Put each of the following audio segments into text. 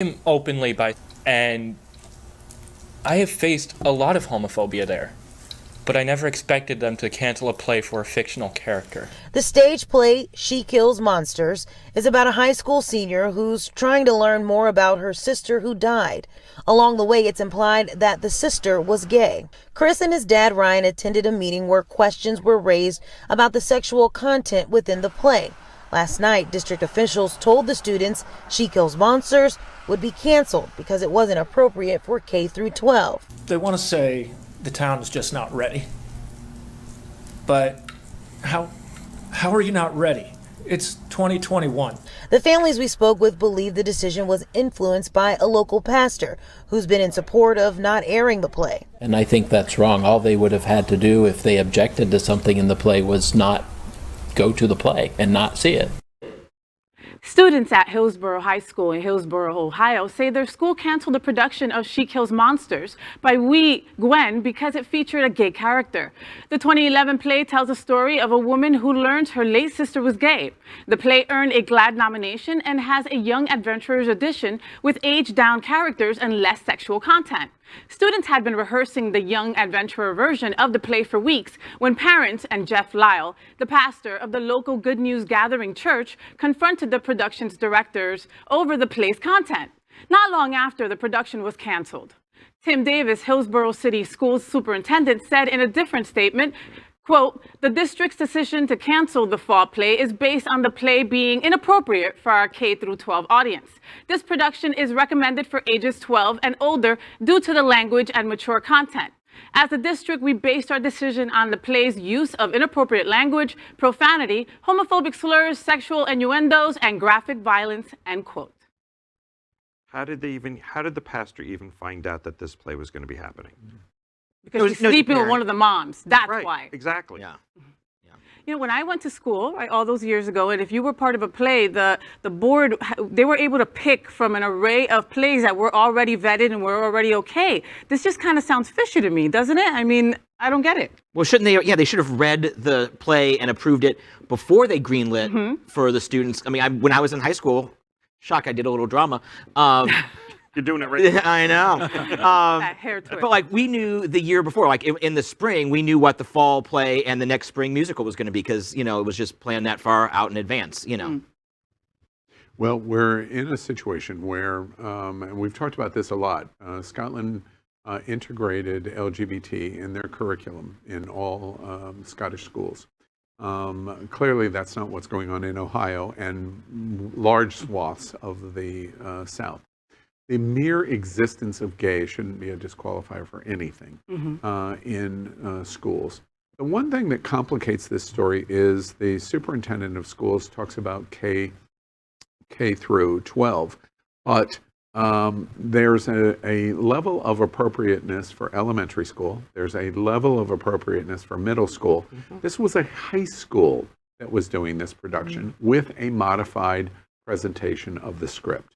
I'm openly bi, and I have faced a lot of homophobia there, but I never expected them to cancel a play for a fictional character. The stage play, She Kills Monsters, is about a high school senior who's trying to learn more about her sister who died. Along the way, it's implied that the sister was gay. Chris and his dad, Ryan, attended a meeting where questions were raised about the sexual content within the play. Last night, district officials told the students She Kills Monsters would be canceled because it wasn't appropriate for K through 12. They want to say the town is just not ready. But how are you not ready? It's 2021. The families we spoke with believe the decision was influenced by a local pastor who's been in support of not airing the play. And I think that's wrong. All they would have had to do if they objected to something in the play was not go to the play and not see it. Students at Hillsboro High School in Hillsboro, Ohio, say their school canceled the production of She Kills Monsters by Qui Nguyen because it featured a gay character. The 2011 play tells a story of a woman who learns her late sister was gay. The play earned a GLAAD nomination and has a young adventurers edition with aged-down characters and less sexual content. Students had been rehearsing the young adventurer version of the play for weeks when parents and Jeff Lyle, the pastor of the local Good News Gathering church, confronted the production's directors over the play's content. Not long after, the production was canceled. Tim Davis, Hillsboro City Schools superintendent, said in a different statement, quote, "The district's decision to cancel the fall play is based on the play being inappropriate for our K through 12 audience. This production is recommended for ages 12 and older due to the language and mature content. As a district, we based our decision on the play's use of inappropriate language, profanity, homophobic slurs, sexual innuendos, and graphic violence," end quote. How did the pastor even find out that this play was going to be happening? Because she's sleeping with one of the moms. That's right, why. Exactly. Yeah. You know, when I went to school, right, all those years ago, and if you were part of a play, the board, they were able to pick from an array of plays that were already vetted and were already okay. This just kind of sounds fishy to me, doesn't it? I mean, I don't get it. Well, shouldn't they? Yeah, they should have read the play and approved it before they greenlit for the students. I mean, when I was in high school, I did a little drama. You're doing it right now. I know. That hair twist. But like we knew the year before, like in the spring, we knew what the fall play and the next spring musical was going to be because, you know, it was just planned that far out in advance, you know. Well, we're in a situation where, and we've talked about this a lot, Scotland integrated LGBT in their curriculum in all Scottish schools. Clearly, that's not what's going on in Ohio and large swaths of the South. The mere existence of gay shouldn't be a disqualifier for anything in schools. The one thing that complicates this story is the superintendent of schools talks about K through 12, but there's a level of appropriateness for elementary school. There's a level of appropriateness for middle school. This was a high school that was doing this production with a modified presentation of the script.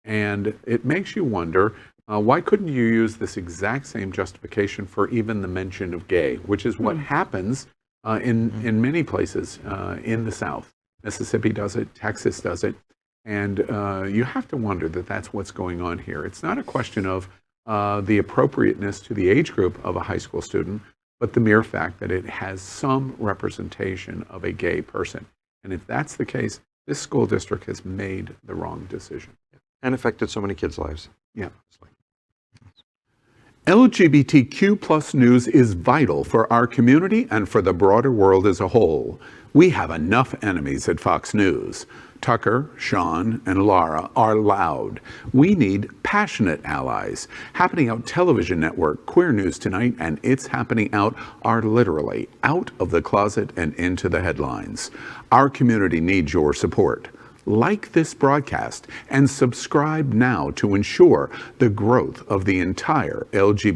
And it makes you wonder, why couldn't you use this exact same justification for even the mention of gay, which is what happens in many places in the South. Mississippi does it, Texas does it, and you have to wonder that that's what's going on here. It's not a question of the appropriateness to the age group of a high school student, but the mere fact that it has some representation of a gay person. And if that's the case, this school district has made the wrong decision. And affected so many kids' lives. Yeah. LGBTQ plus news is vital for our community and for the broader world as a whole. We have enough enemies at Fox News. Tucker, Sean, and Laura are loud. We need passionate allies. Happening Out Television Network, Queer News Tonight, and It's Happening Out are literally out of the closet and into the headlines. Our community needs your support. Like this broadcast and subscribe now to ensure the growth of the entire LGBT